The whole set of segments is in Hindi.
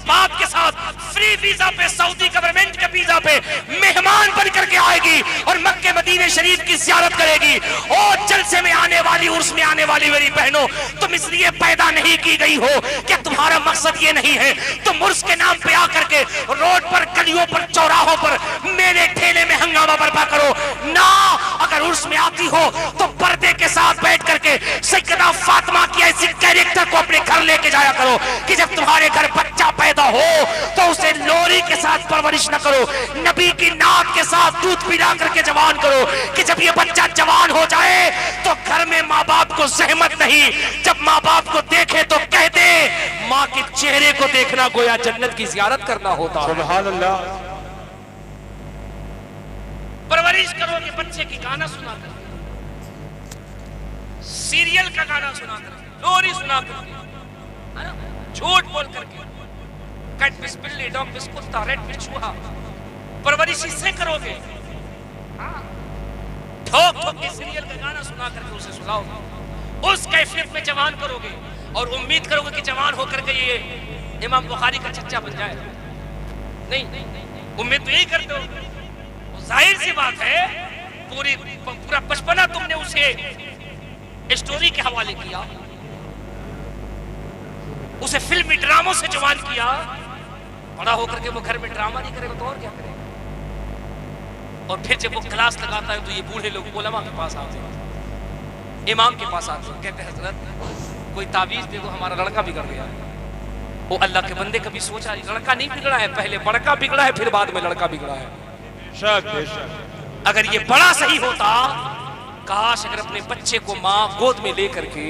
बाप के साथ फ्री वीजा पे, सऊदी गवर्नमेंट के वीजा पे मेहमान बन करके आएगी और मक्के मदीने शरीफ की ज़ियारत करेगी। और जलसे में आने वाली, उर्स में आने वाली मेरी बहनों, तुम इसलिए पैदा नहीं की गई हो कि तुम्हारा मकसद ये नहीं है तुम उर्स के नाम पे आकर के रोड पर, गलियों पर, चौराहों पर मेरे ठेले में हंगामा बर्पा करो ना। अगर उर्स में आती हो तो पर्दे के साथ बैठ करके सैयदा फातिमा की ऐसी कैरेक्टर को अपने घर लेके जाया करो कि जब तुम्हारे घर बच्चा पैदा हो तो उसे लोरी के साथ परवरिश न करो, नबी की नात के साथ दूध पिला करके जवान करो कि जब ये बच्चा जवान हो जाए तो घर में माँ बाप को सहमत नहीं, जब माँ बाप को देखे तो कह दे माँ के चेहरे को देखना गोया जन्नत की ज़ियारत करना होता। सुभान अल्लाह। परवरिश करोगे बच्चे की, गाना सुना कर, सीरियल का गाना सुना कर, लोरी सुना कर, झूठ बोल करके, कैट फिश बिल्ली, डॉग फिश कुत्ता, रेड फिश चूहा, परवरिश इससे करोगे। ठोक ठोक के सीरियल का गाना सुना करके उसे सुलाओगे, उस कैफियत में जवान करोगे और उम्मीद करोगे कि जवान होकर के ये इमाम बुखारी का चच्चा बन जाए। नहीं, उम्मीद तो यही करते हो। जाहिर सी बात है, पूरा बचपना तुमने उसे स्टोरी के हवाले किया, उसे फिल्मी ड्रामों से जवान किया। बड़ा होकर के वो घर में ड्रामा नहीं करेगा तो और क्या करेगा? और फिर जब वो क्लास लगाता है तो ये बूढ़े लोग उलमा के पास आते हैं, इमाम के पास आते हैं, कहते हैं हजरत कोई तावीज दे दो, हमारा लड़का बिगड़ गया। वो अल्लाह के बंदे कभी सोचा लड़का नहीं बिगड़ा है, पहले बड़का बिगड़ा है फिर बाद में लड़का बिगड़ा है। अगर ये बड़ा सही होता, काश अगर अपने बच्चे को माँ गोद में लेकर के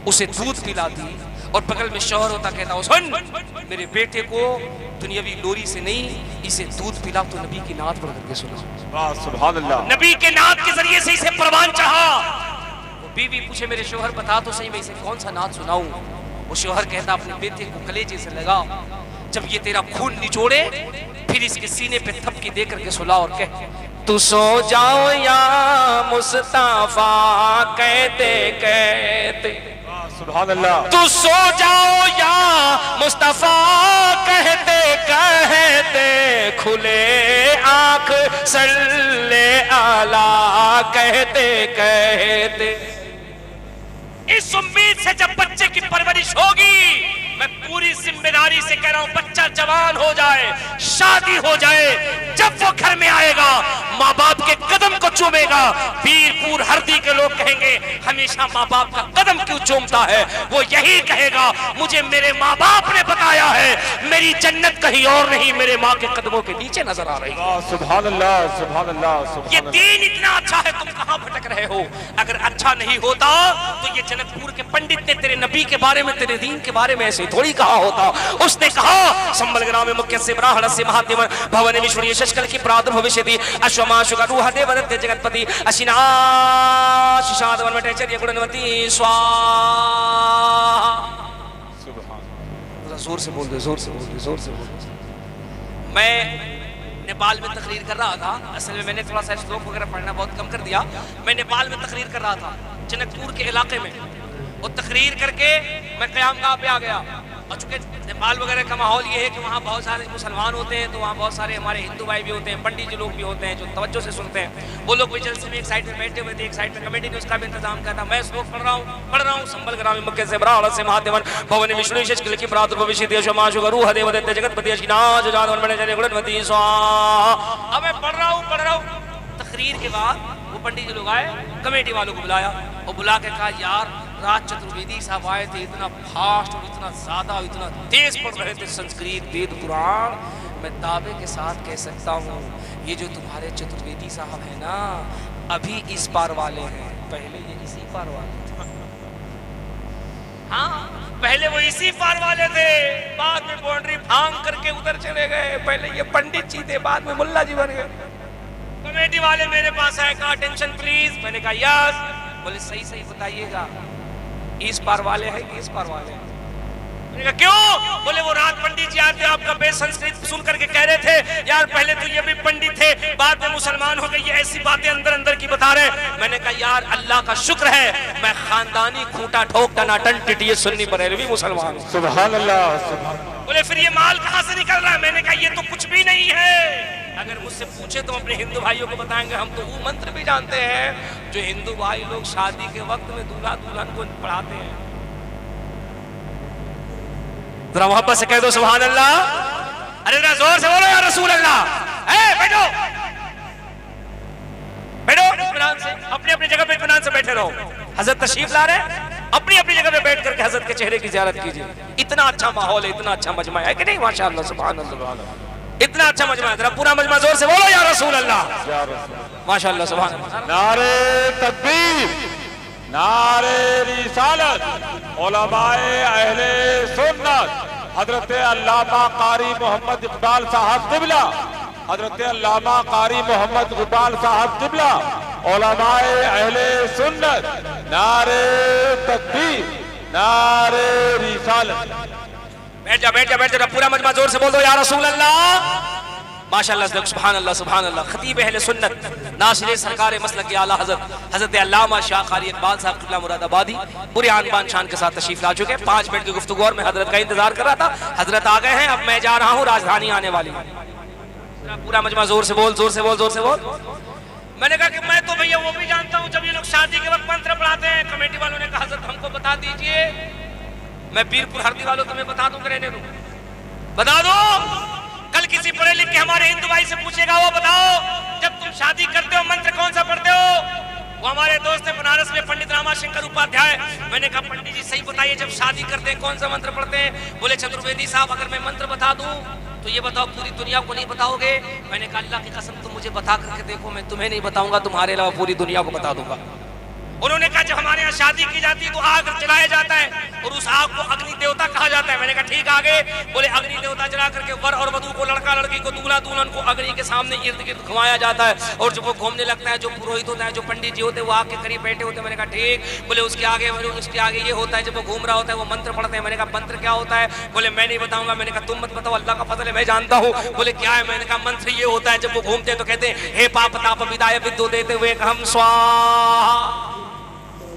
उसे दूध पिलाती और बगल में शौहर होता, कहता सुन मेरे बेटे को दुनियावी लोरी से नहीं, इसे दूध पिला तो नबी की नात पढ़ करके सुना। सुभान अल्लाह। नबी के नात के जरिए से इसे परवान चाहा। वो बीवी पूछे मेरे शौहर बता तो सही मैं इसे कौन सा नात सुनाऊं? वो शौहर कहता अपने बेटे को कलेजे से लगा, जब ये तेरा खून निचोड़े फिर इसके सीने पे थपकी दे करके सुला और कह तू सो जाओ या मुस्तफा कहते कहते, सुभान अल्लाह। तू सो जाओ या मुस्तफा कहते कहते, खुले आंख सल्ले आला कहते कहते। इस उम्मीद से जब बच्चे की परवरिश होगी, मैं पूरी जिम्मेदारी से कह रहा हूं, बच्चा जवान हो जाए, शादी हो जाए, जब वो घर में आएगा माँ बाप के कदम को चूमेगा। पीरपुर हरदी के लोग कहेंगे हमेशा माँ बाप का कदम क्यों चूमता है? वो यही कहेगा मुझे मेरे माँ बाप ने बताया है मेरी जन्नत कहीं और नहीं, मेरे माँ के कदमों के नीचे नजर आ रही है। सुभान अल्लाह, सुभान अल्लाह। ये दीन इतना अच्छा है, तुम कहां भटक रहे हो? अगर अच्छा नहीं होता तो ये जनकपुर के पंडित ने तेरे नबी के बारे में, तेरे दीन के बारे में ऐसे थोड़ी कहा होता। उसने कहा संबल ग्राम में मुख्य से ब्राह्मण से महादेव भवन विष्णु शशकल की प्रादुर्भव भविष्यति अश्वमा शुगर रूह देव दत्ते जगतपति अशिना शिशाद वन मटेचर्य गुणवती स्वाहा। सुभान। जोर से बोल दे, जोर से बोल दे, जोर से बोल दे। मैं नेपाल में तकरीर कर रहा था, असल में मैंने थोड़ा सा श्लोक वगैरह पढ़ना बहुत कम कर दिया। मैं नेपाल में तकरीर कर रहा था जनकपुर के इलाके में, और तकरीर करके मैं क़यामगाह पे आ गया। और चूंकि नेपाल वगैरह का माहौल ये है कि वहाँ बहुत सारे मुसलमान होते हैं, तो वहाँ बहुत सारे हमारे हिंदू भाई भी होते हैं, पंडित जी लोग भी होते हैं जो तवज्जो से सुनते हैं। वो लोग भी जलसे में एक साइड में बैठे हुए थे, एक साइड में कमेटी ने उसका भी इंतजाम किया था। मैं श्लोक पढ़ रहा हूँ संबल ग्राम मुख्य से ब्राह्मण से महादेवन भवन विष्णु शशकल की प्रादुर्भव भविष्यति अश्वमा शुगर रूह देव दत्ते जगतपति अशिना शिशाद वन मटेचर्य गुणवती स्वाहा। अब मैं पढ़ रहा हूँ। तकरीर के बाद वो पंडित जी लोग आए, कमेटी वालों को बुलाया और बुला के कहा यार राज चतुर्वेदी साहब आए थे, इतना फास्ट और इतना ज्यादा इतना तेज पढ़ रहे थे संस्कृत वेद पुराण। मैं दावे के साथ कह सकता हूँ ये जो तुम्हारे चतुर्वेदी साहब है ना, अभी इस पार वाले हैं, पहले ये इसी पार वाले थे। हाँ, पहले वो इसी पार वाले थे, बाद में बाउंड्री भांग करके उधर चले गए। पहले ये पंडित जी थे, बाद में मुल्ला जी बन गए। कमेटी वाले मेरे पास आए, कहा अटेंशन प्लीज। मैंने कहा यस। बोले सही सही बताइएगा इस पार वाले हैं कि इस पार वाले हैं? मैंने कहा क्यों? बोले वो रात पंडित जी आए थे, आपका बेस संस्कृत सुन करके कह रहे थे यार पहले तो ये भी पंडित थे, बाद में मुसलमान हो गए, ये ऐसी बातें अंदर अंदर की बता रहे। मैंने कहा यार अल्लाह का शुक्र है मैं खानदानी खूंटा ठोक टनाटन टिटिए सुन्नी बरेलवी मुसलमान। सुभान अल्लाह, सुभान। बोले फिर ये माल कहां से निकल रहा है? मैंने कहा ये तो कुछ भी नहीं है। अगर मुझसे पूछे तो अपने हिंदू भाइयों को बताएंगे हम तो वो मंत्र भी जानते हैं जो हिंदू भाई लोग शादी के वक्त में दूल्हा दुल्हन को पढ़ाते हैं। जरा मोहब्बत से कह दो सुभान अल्लाह। अरे जरा जोर से बोलो या रसूल अल्लाह। बैठो बैठो इत्मीनान से, अपनी अपनी जगह पे इत्मीनान से बैठे रहो। हजरत तशरीफ ला रहे हैं, अपनी अपनी जगह पे बैठ करके हजरत के चेहरे की ज़ियारत कीजिए। इतना अच्छा माहौल है, इतना अच्छा मजमा है कि नहीं? माशाअल्लाह सुभान अल्लाह, इतना अच्छा मजमा है। जरा पूरा मजमा जोर से बोलो या रसूल अल्लाह। माशाअल्लाह सुभान अल्लाह। नारे तकबीर, नारे रिसालत, उलमाए अहले सुन्नत, हजरत अल्लामा कारी मोहम्मद इकबाल साहब क़िबला, हजरत अल्लामा कारी मोहम्मद इकबाल साहब क़िबला, उलमाए अहले सुन्नत, नारे तकबीर, नारे रिसालत। बैठ जा बैठ जा बैठ जा, पूरा मजमा जोर से बोल दो या रसूल अल्लाह। माशाअल्लाह सुभान अल्लाह सुभान अल्लाह। खतीब अहले सुन्नत नासिर सरकार मसलक के आला हजरत अल्लामा शाह कारी इकबाल साहब क़िबला मुरादाबादी पूरे आन बान शान के साथ तशरीफ ला चुके हैं। 5 मिनट की गुफ्तगू और मैं हजरत का इंतजार कर रहा था। हजरत आ गए हैं, अब मैं जा रहा हूँ, राजधानी आने वाली। पूरा मजमा जोर से बोल, जोर से बोल, जोर से बोल। मैंने कहा कि मैं तो भैया वो भी जानता हूँ, जब ये लोग शादी के वक्त मंत्र पढ़ाते हैं। कमेटी वालों ने कहा हजरत हमको बता दीजिए। मैं पीरपुर हरदी वालों तुम्हें बता दूं, रहने दूं, बता दो। कल किसी पढ़े लिख के हमारे हिंदू भाई से पूछेगा, वो बताओ जब तुम शादी करते हो मंत्र कौन सा पढ़ते हो? वो हमारे दोस्त है बनारस में पंडित रामाशंकर उपाध्याय। मैंने कहा पंडित जी सही बताइए, जब शादी करते हैं कौन सा मंत्र पढ़ते हैं? बोले चतुर्वेदी साहब अगर मैं मंत्र बता दूं तो ये बताओ पूरी दुनिया को नहीं बताओगे? मैंने कहा अल्लाह की कसम तुम मुझे बता करके देखो, मैं तुम्हें नहीं बताऊंगा, तुम्हारे अलावा पूरी दुनिया को बता दूंगा। उन्होंने कहा जब हमारे यहाँ शादी की जाती है तो आग जलाया जाता है और उस आग को अग्नि देवता कहा जाता है। मैंने कहा ठीक आगे। बोले अग्नि देवता जला करके वर और वधू को, लड़का लड़की को, दूल्हा दुल्हन को अग्नि के सामने इर्द गिर्द घुमाया जाता है और जब वो घूमने लगता है, जो पुरोहित होता है, जो पंडित जी होते हैं, वो आग के करीब बैठे होते हैं। मैंने कहा ठीक। बोले उसके आगे ये होता है, जब वो घूम रहा होता है वो मंत्र पढ़ते हैं। मैंने कहा मंत्र क्या होता है? बोले मैं नहीं बताऊंगा। मैंने कहा तुम मत बताओ, अल्लाह का फजल है मैं जानता हूँ। बोले क्या है? मैंने कहा मंत्र ये होता है जब वो घूमते हैं तो कहते हैं हे पाप ताप विदाय विद्युत देते हुए हम स्वाहा।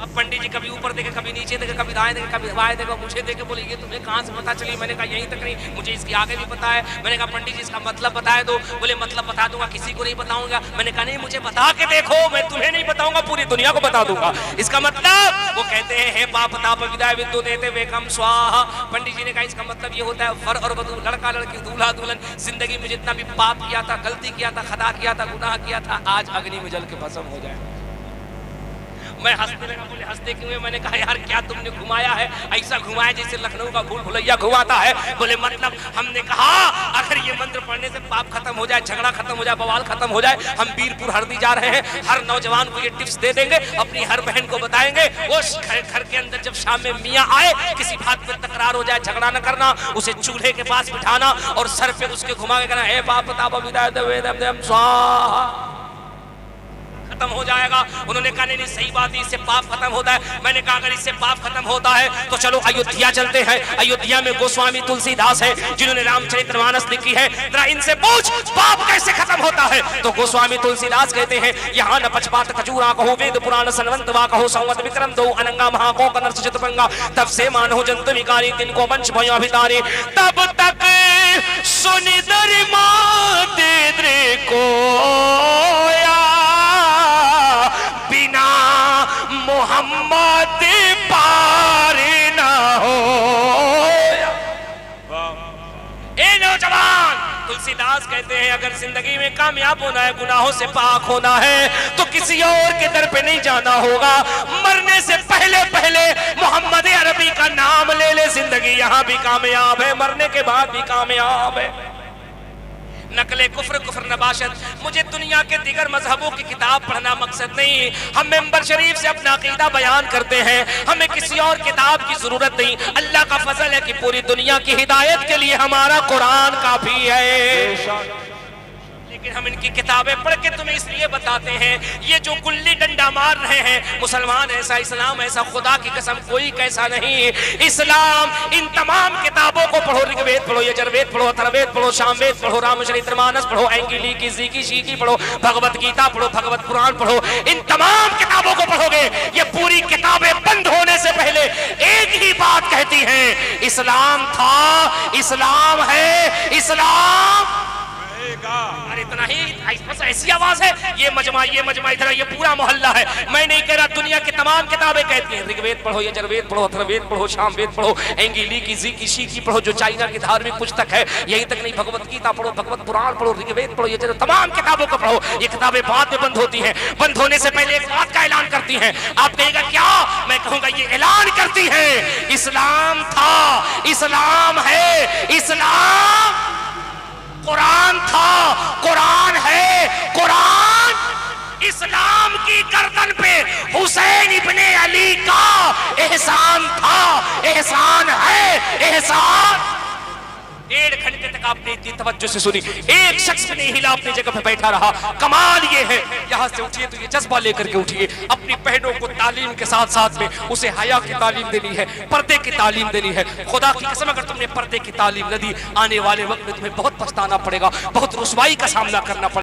अब पंडित जी कभी ऊपर देखे, कभी नीचे देखे, कभी दाएं देखे, कभी बाएं देखे, मुझे देखे। बोले ये तुम्हें कहाँ से पता चली? मैंने कहा यहीं तक नहीं, मुझे इसके आगे भी पता है। मैंने कहा पंडित जी इसका मतलब बताए दो। बोले मतलब बता दूंगा, किसी को नहीं बताऊंगा। मैंने कहा नहीं मुझे बता के देखो, मैं तुम्हें नहीं बताऊंगा, पूरी दुनिया को बता दूंगा। इसका मतलब वो कहते हैं हे पाप ताप विदाय विद्युत देते वे कम स्वाहा। पंडित जी ने कहा इसका मतलब ये होता है वर और वधू, लड़का लड़की, दूल्हा दुल्हन, जिंदगी में जितना भी पाप किया था, गलती किया था, खता किया था, गुनाह किया था, आज अग्नि में जल के भस्म हो जाए। मैं हंसने लगा। बोले हंसते क्यों? मैंने कहा यार क्या तुमने घुमाया है, ऐसा घुमाया जैसे लखनऊ का भूल भुलैया घुमाता है। बोले मतलब हमने कहा अगर ये मंत्र पढ़ने से पाप खत्म हो जाए, झगड़ा खत्म हो जाए, बवाल खत्म हो जाए। हम बीरपुर हरदी जा रहे हैं, हर नौजवान को ये टिप्स दे देंगे, अपनी हर बहन को बताएंगे। वो घर के अंदर जब शाम में मियाँ आए, किसी बात पर तकरार हो जाए, झगड़ा न करना, उसे चूल्हे के पास बिठाना और सर पे उसके घुमा के कहना हे पाप ताप विदाय स्वाहा, खत्म हो जाएगा। उन्होंने कहा नहीं सही बात है, इससे पाप खत्म होता है। मैंने कहा अगर इससे पाप खत्म होता है तो चलो अयोध्या चलते हैं। अयोध्या में गोस्वामी तुलसीदास है जिन्होंने रामचरितमानस लिखी है, जरा इनसे पूछ पाप कैसे खत्म होता है। तो गोस्वामी तुलसीदास कहते हैं यहाँ न पक्षपात खजूरा कहो, वेद पुराण सनवंत वा कहो, संवत विक्रम दो अनंगा महाको कनर्स चितपंगा, तब से मानो जंतु विकारी दिन को वंश भयो अभितारे, तब तक सुनि दरि माते द्रे को बिना मोहम्मद पार ना हो। ए नौजवान, तुलसीदास कहते हैं अगर जिंदगी में कामयाब होना है, गुनाहों से पाक होना है, तो किसी और के दर पे नहीं जाना होगा। मरने से पहले पहले मोहम्मद अरबी का नाम ले ले, जिंदगी यहाँ भी कामयाब है, मरने के बाद भी कामयाब है। नकले कुफ्र कुफ्र नबाशत, मुझे दुनिया के दिगर मजहबों की किताब पढ़ना मकसद नहीं। हम मेंबर शरीफ से अपना अकीदा बयान करते हैं, हमें किसी और किताब की जरूरत नहीं। अल्लाह का फजल है कि पूरी दुनिया की हिदायत के लिए हमारा कुरान काफी है। लेकिन हम इनकी किताबें पढ़ के तुम्हें इसलिए बताते हैं, ये जो गुल्ली डंडा मार रहे हैं मुसलमान ऐसा, इस्लाम ऐसा, खुदा की कसम कोई कैसा नहीं। इस्लाम इन तमाम किताबों को पढ़ो, ऋग्वेद पढ़ो, यजुर्वेद पढ़ो, अथर्ववेद पढ़ो, सामवेद पढ़ो, रामचरितमानस पढ़ो, एंगिली की, जीकी, शीकी पढ़ो, भगवत गीता पढ़ो, भगवत पुराण पढ़ो, इन तमाम किताबों को पढ़ोगे, ये पूरी किताबें बंद होने से पहले एक ही बात कहती हैं, इस्लाम था, इस्लाम है, इस्लाम। अरे इतना ही, बस ऐसी आवाज है, ये मजमा इधर, ये पूरा मोहल्ला है। मैं नहीं कह रहा, दुनिया की तमाम किताबें कहती हैं, ऋग्वेद पढ़ो, यजुर्वेद पढ़ो, अथर्ववेद पढ़ो, सामवेद पढ़ो, एंगिली की, जीकी, शीकी पढ़ो, जो चाइना की धार्मिक पुस्तक है, यही तक नहीं, भगवत गीता पढ़ो, भगवत पुराण पढ़ो, ऋग्वेद पढ़ो, यजुर्वेद, तमाम किताबों को पढ़ो। ये किताबें बाद में बंद होती हैं, बंद होने से पहले एक बात का ऐलान करती हैं। आप कहेगा क्या? मैं कहूंगा ये ऐलान करती है, इस्लाम था, इस्लाम है, इस्लाम, कुरान था, कुरान है, कुरान। इस्लाम की गर्दन पे हुसैन इब्ने अली का एहसान था, एहसान है, एहसान। 1.5 घंटे तक आपने इतनी तवज्जो से सुनी, एक शख्स भी नहीं हिला, अपनी जगह पे बैठा रहा। कमाल ये है, यहाँ से उठिए तो ये जज्बा लेकर के उठिए, अपनी बहनों को तालीम के साथ साथ में उसे हया की तालीम देनी है, पर्दे की तालीम देनी है। खुदा की कसम अगर तुमने पर्दे की तालीम न दी, आने वाले वक्त में तुम्हें बहुत पछताना पड़ेगा, बहुत रुसवाई का सामना करना पड़ेगा।